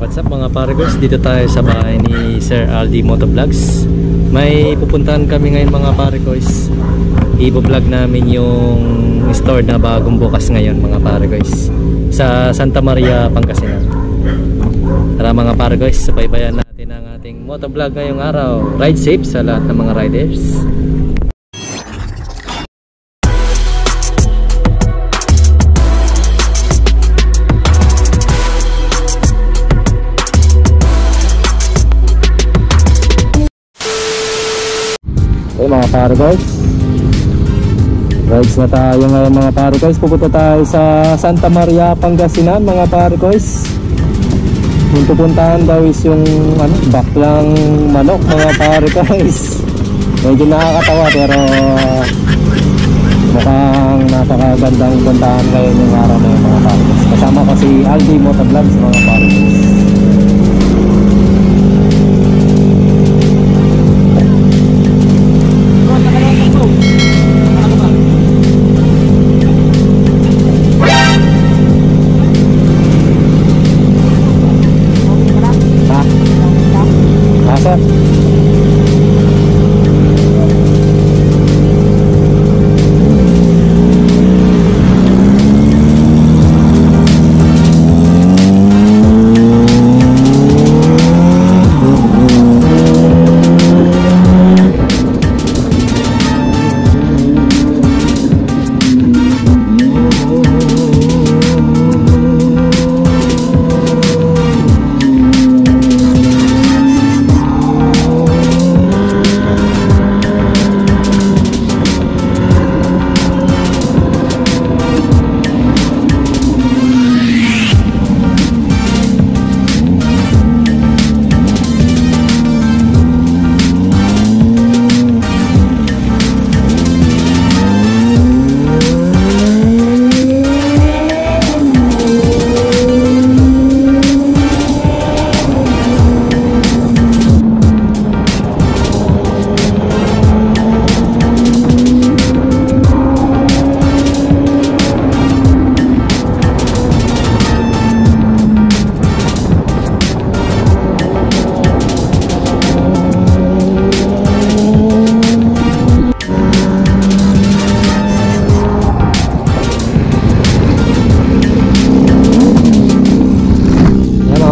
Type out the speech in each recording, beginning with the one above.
What's up mga paragos? Dito tayo sa bahay ni Sir Aldi Motovlogs. May pupuntahan kami ngayon mga paragos. I-vlog namin yung store na bagong bukas ngayon mga paragos sa Santa Maria, Pangasinan. Tara mga paragos, sabaybayan natin ang ating motovlog ngayong araw. Ride safe sa lahat ng mga riders. Okay mga paragos, rides na tayo ngayon mga paragos. Pupunta tayo sa Santa Maria, Pangasinan mga paragos. Yung pupuntahan daw is yung baklang manok mga paragos. Medyo nakakatawa pero mukhang napakagandang puntahan ngayon yung araw na yung mga paragos. Kasama ko si Aldi Motovlogs mga paragos.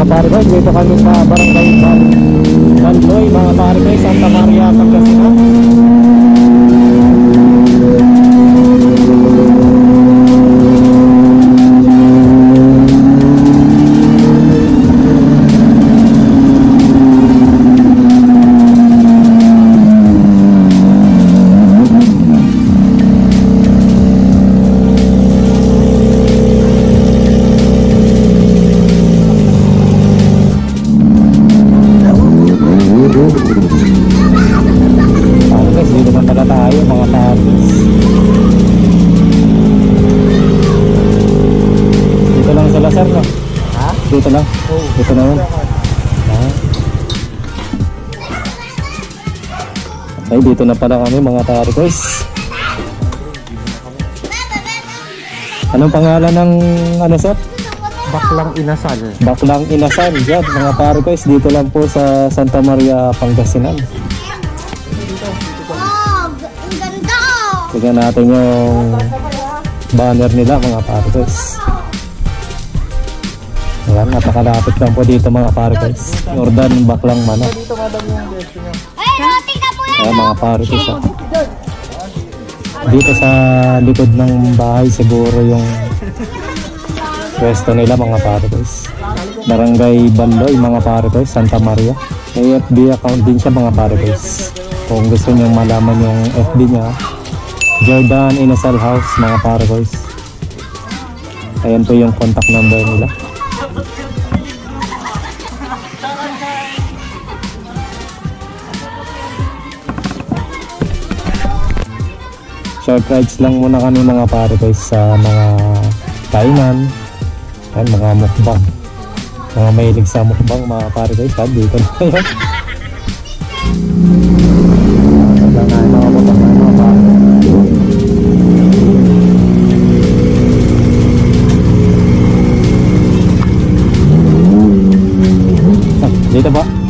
Paragos, dito kami sa Barangay Banloy mga paragos, Santa Maria, Pangasinan. Dito na pala tayo mga paragos. Dito lang sa Lasar no? Ha? Dito lang? Oo. Dito na lang? Okay, dito na pala kami mga paragos. Anong pangalan ng sir? Baklang Inasal. Baklang Inasal. Yan mga paragos, dito lang po sa Santa Maria, Pangasinan. Tignan natin yung banner nila mga paragos. Ayan, napakalapit lang po dito mga paragos. Jordan Baklang Manok. Ayan mga paragos. Dito sa likod ng bahay siguro yung pwesto nila mga paragos. Barangay Banloy mga paragos, Santa Maria. May FB account din siya mga paragos. Kung gusto nyo malaman yung FB niya, Jordan Inasal House mga paragos. Ayan po yung contact number nila. Short rides lang muna kami mga paragos sa mga kainan. Ayan, mga mukbang. Mga mahilig sa mukbang mga paragos. Dito na yan. Mga mukbang mga paragos. Dito po.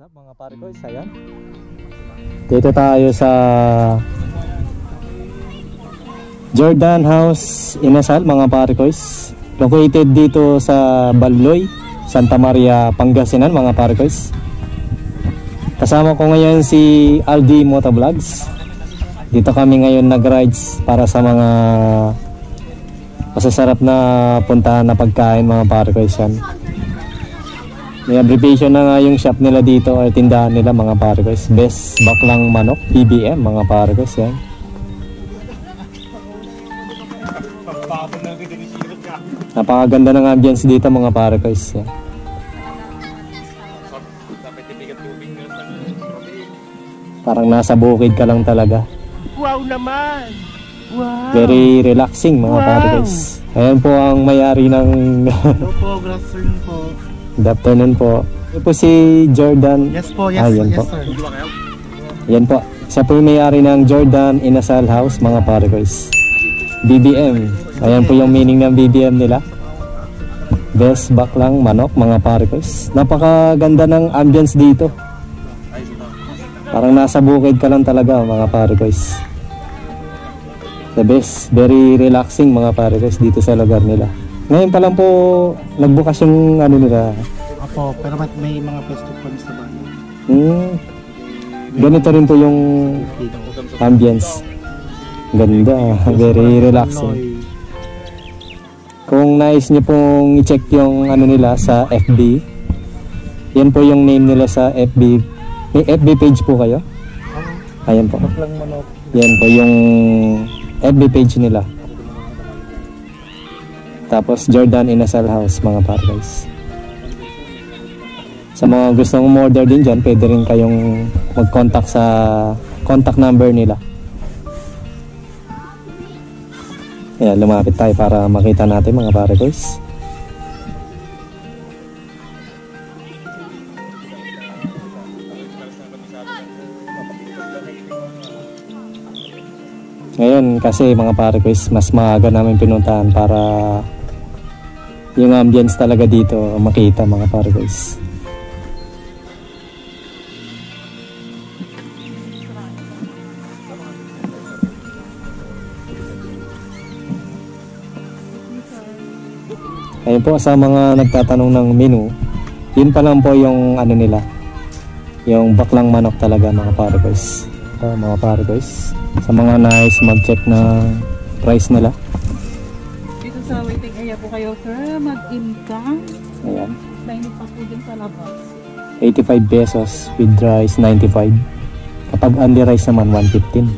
Mga pare ko, ayan. Dito tayo sa Jordan House Inasal, mga pare ko. Located dito sa Balloy, Santa Maria, Pangasinan, mga pare ko. Kasama ko ngayon si Aldi Motovlogs. Dito kami ngayon nag-rides para sa mga masasarap na puntahan na pagkain, mga pare ko. May abbreviation na nga yung shop nila dito or tindahan nila, mga pare ko. Best Baklang Manok, BBM, mga pare ko. Yan. Napakaganda ng ambience dito, mga pare ko. Yan. Parang nasa bukid ka lang talaga. Wow naman! Wow! Very relaxing, mga pare ko. Ayan po ang may-ari ng Hello po, good afternoon po. Good afternoon po. Ito po si Jordan. Yes po, yes, Yan yes po. sir. Yan po. Siya po yung may-ari ng Jordan Inasal House, mga pare ko. BBM. Ayan po yung meaning ng BBM nila. Best Baklang Manok, mga pare ko. Napakaganda ng ambience dito. Parang nasa bukid ka lang talaga, mga pare ko. The best. Very relaxing, mga pare ko, dito sa lugar nila. Ngayon pa lang po nagbukas yung ano nila. Apo, pero may mga pwesto po sa bahay. Ganito rin po yung ambience. Ganda, very relaxing. Kung nais nyo pong i-check yung ano nila sa FB, yan po yung name nila sa FB. May FB page po kayo? Ayan po. Yan po yung FB page nila. Tapos Jordan Inasal House, mga pare-guys. Sa mga gustong umorder din dyan, pwede rin kayong mag-contact sa contact number nila. Ayan, lumapit tayo para makita natin, mga pare-guys. Ngayon kasi, mga pare-guys, mas maaga namin pinuntahan para yung ambience talaga dito makita, mga pare-guys. Ayun po, sa mga nagtatanong ng menu, yun pa lang po yung ano nila, yung baklang manok talaga, mga pare-guys. Ito, mga pare-guys, sa mga nice mag-check na price nila. Dito sa waiting area po kayo, sir, mag-inka. Ayan, Mainit pa po dun sa labas. 85 pesos with rice 95. Kapag only rice naman 115.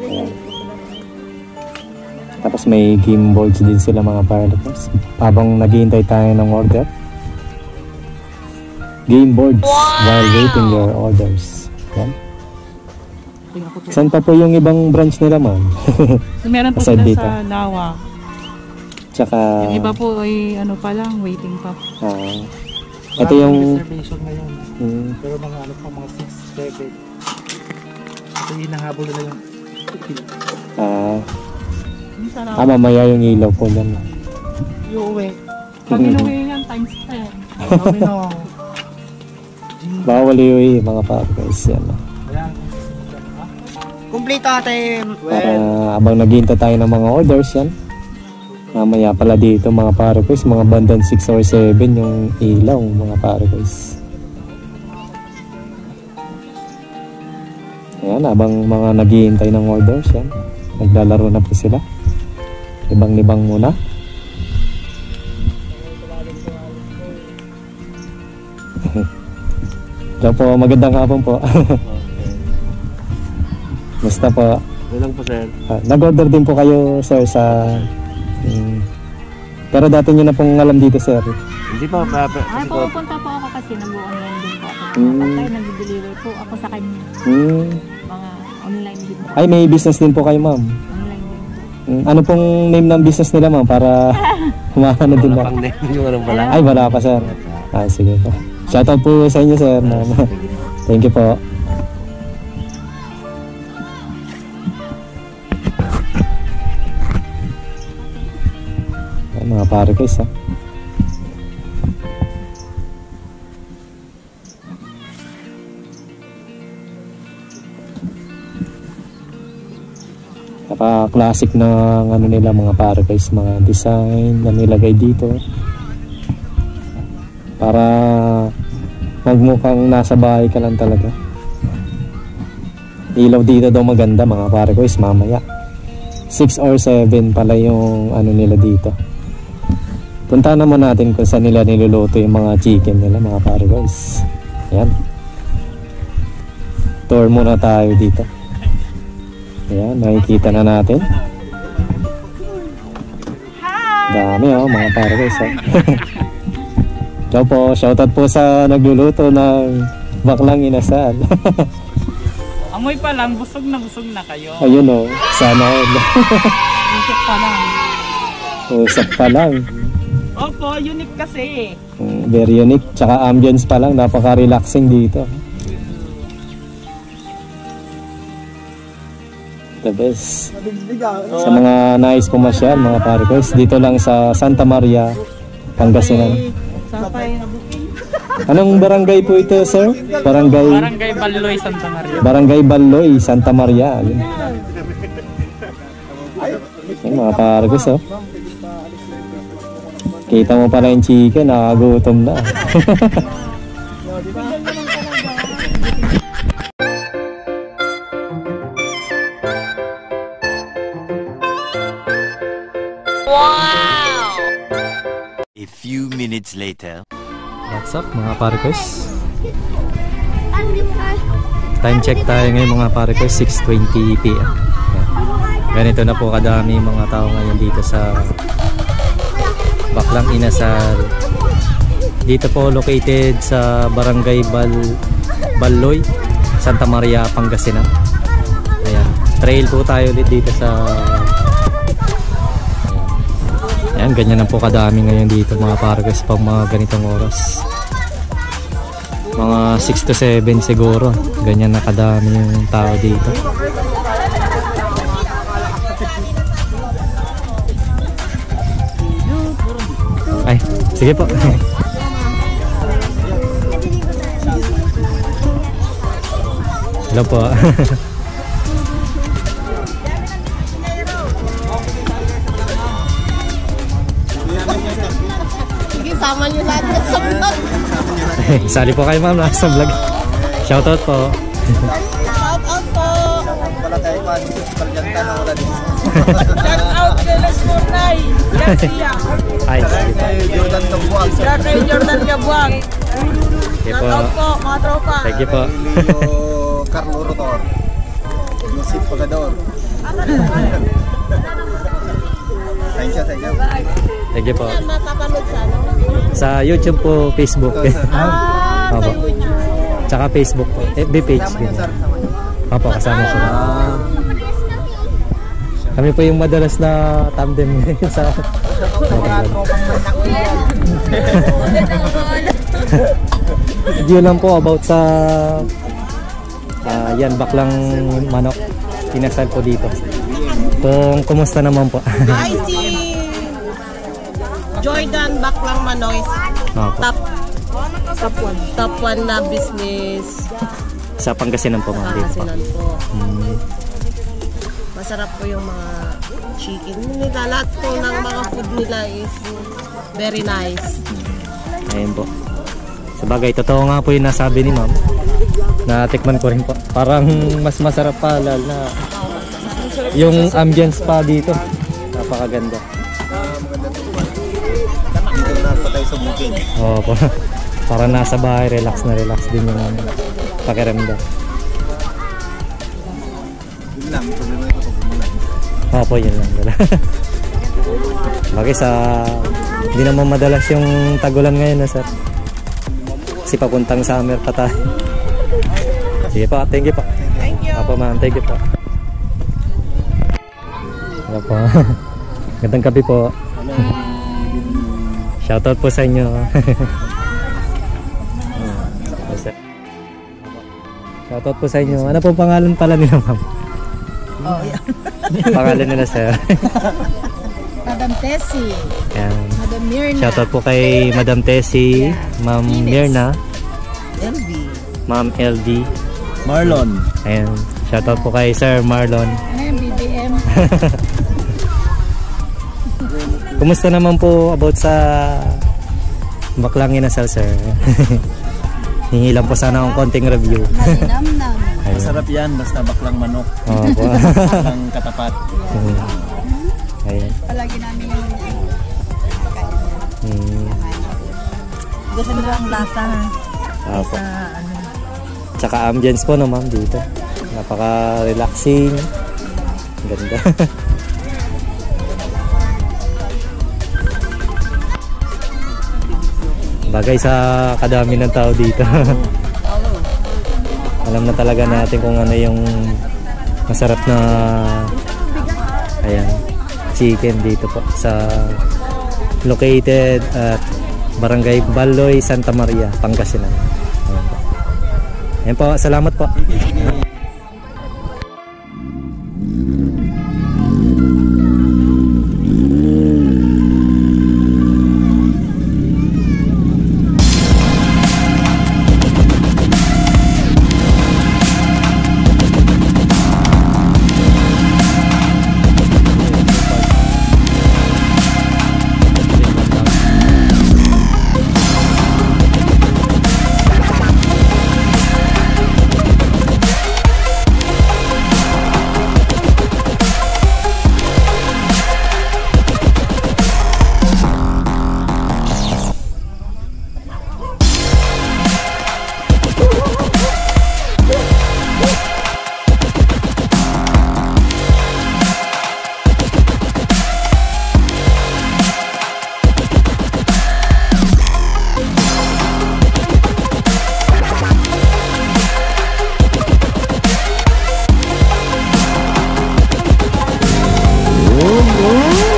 Ayan. Tapos may game boards din sila, mga pare-guys, habang naghihintay tayo ng order. Game boards while waiting your orders. Yan. Saan pa po yung ibang branch nila, ma'am? So, meron po Aside sila dito. sa Lawa. Tsaka Yung iba po ay ano pa lang, waiting pa. ito yung reservation ngayon. Pero mga ano pa, mga 6, 7. Ito yung hinahabol nila yung Yung sa Lawa. mamaya yung ilaw po yan. yung uwi. Pag inuwi yan, times 10. Sabi no. Bawal yung mga pare-guys yan. Ayan. Kumplito ate. Para abang naghihintay tayo ng mga orders yan. Mamaya pala dito, mga pare-guys, mga bandang 6 or 7 yung ilaw, mga pare-guys. Ayan, abang mga naghihintay ng orders yan. Naglalaro na po sila. Libang-libang muna. Hello po, magandang hapon po. Basta po. Ilang po, sir? Nag-order din po kayo, sir, sa... pero dati nyo na pong alam dito, sir. Hindi pa. Pupunta po ako kasi nag-online din po ako. Kapag nag-deliver po ako sa kanya. Mga online din po. Ay, may business din po kayo, ma'am. Online din po. Ano pong name ng business nila, ma'am? Para humahano din ba? Yung anong pala. Ay, wala pa, sir. Sige po. Shoutout po sa inyo, sir. Thank you po. Ay, mga pare guys, ha. Naka-classic na ano nila mga pare guys, mga design na nilagay dito para magmukhang nasa bahay ka lang talaga. Ilaw dito daw maganda mga pare guys, mamaya 6 or 7 pala yung ano nila dito. Punta naman natin kung saan nila niluluto yung mga chicken nila mga pare guys. Ayan, tour muna tayo dito. Ayan, nakikita na natin. Dami mga pare guys. Ciao po, shoutout po sa nagluluto ng baklang inasal. Amoy pa lang, busog na kayo. Ayun sana all. Busog pa lang. Usap pa lang. Opo, unique kasi. Very unique, tsaka ambience pa lang, napaka-relaxing dito. The best. Sa mga nais pumasyal, mga pare guys, dito lang sa Santa Maria, Pangasinan. Anong barangay po ito, sir? Barangay Balloy, Santa Maria. Barangay Balloy, Santa Maria. Ay, mga pare guys, kita mo pala yung chicken, nakagutom na. Wow! A few minutes later. What's up mga pare guys? Time check tayo ngayon mga pare guys, 6:20 PM. Ganito na po kadami mga tao ngayon dito sa Baklang Inasal. Dito po located sa Barangay Balloy, Santa Maria, Pangasinan. Ayan, trail po tayo ulit dito sa... Ayan, ganyan na po kadami ngayon dito mga pare guys pang mga ganitong oras. Mga 6 to 7 siguro. Ganyan na kadami yung tao dito. Ay, sige po. Hello po. Sama niyo lahat sa vlog. Sali po kayo ma'am sa vlog. Shoutout po. Shoutout po. Wala tayo pa. Paljanta na wala din. Shoutout kay Las Mornay. Garcia. Ay, sige po. Jordan Tabuag. Kay Jordan Gabuang. Sige po. Shoutout po, mga tropa. Thank you po. Emilio Carlo Rotor. Yusip Pagador. Thank you. Thank you po. Napapanood sa ano? Sa YouTube po, Facebook. Sa YouTube. Tsaka Facebook po. FB page din. Opo, kasama po. Kami po yung madalas na tandem ngayon sa... Video lang po about sa... yan, baklang manok. Pinasal po dito. Kung kumusta naman po. Hi, si Jordan Baklang Manoy. Top 1 na business. Sa Pangasinan po mga dito. Pangasinan po. Masarap po yung mga chicken nila. Lahat po ng mga food nila is very nice. Ayun po. Sabagay, totoo nga po yung nasabi ni ma'am. Natikman ko rin po. Parang mas masarap pa lalo na yung ambience pa dito. Napakaganda. Dito na pa tayo sa bukid. Oo po. Para nasa bahay, relax na relax din yung pakiramdam. Yun lang, problema ito pag umulan. Opo, yun lang. Bagay sa... Hindi naman madalas yung tagulan ngayon na sir. Kasi papuntang summer pa tayo. Sige po, thank you po. Thank you. Opo ma'am, thank you po. Opo. Gandang gabi po. Shoutout po sa inyo. Shoutout po sa inyo. Ano po pangalan pala nila ma'am? Oh, yeah. Pangalan nila sir. Madam Tessie. Ayan. Madam Mirna. Shoutout po kay Madam Tessie, Ma'am Mirna, LB. Ma'am LD. Marlon. Ayan. Shoutout po kay Sir Marlon. Ano yung BBM? Kumusta naman po about sa Baklang Inasal sir? Hingi lang po sana akong konting review. Malinamnam. Ayun. Masarap yan, basta baklang manok. Oo po. Baklang katapat. Ayun. Palagi namin yung Mm. gusto nila ang lasa Opo. sa ano. Tsaka ambience po no ma'am dito. Napaka-relaxing. Ganda. Bagay sa kadami ng tao dito. Alam na talaga natin kung ano yung masarap na ayan, chicken dito po sa located at Barangay Baloy, Santa Maria, Pangasinan. Ayan po. Ayan po, salamat po. Woo!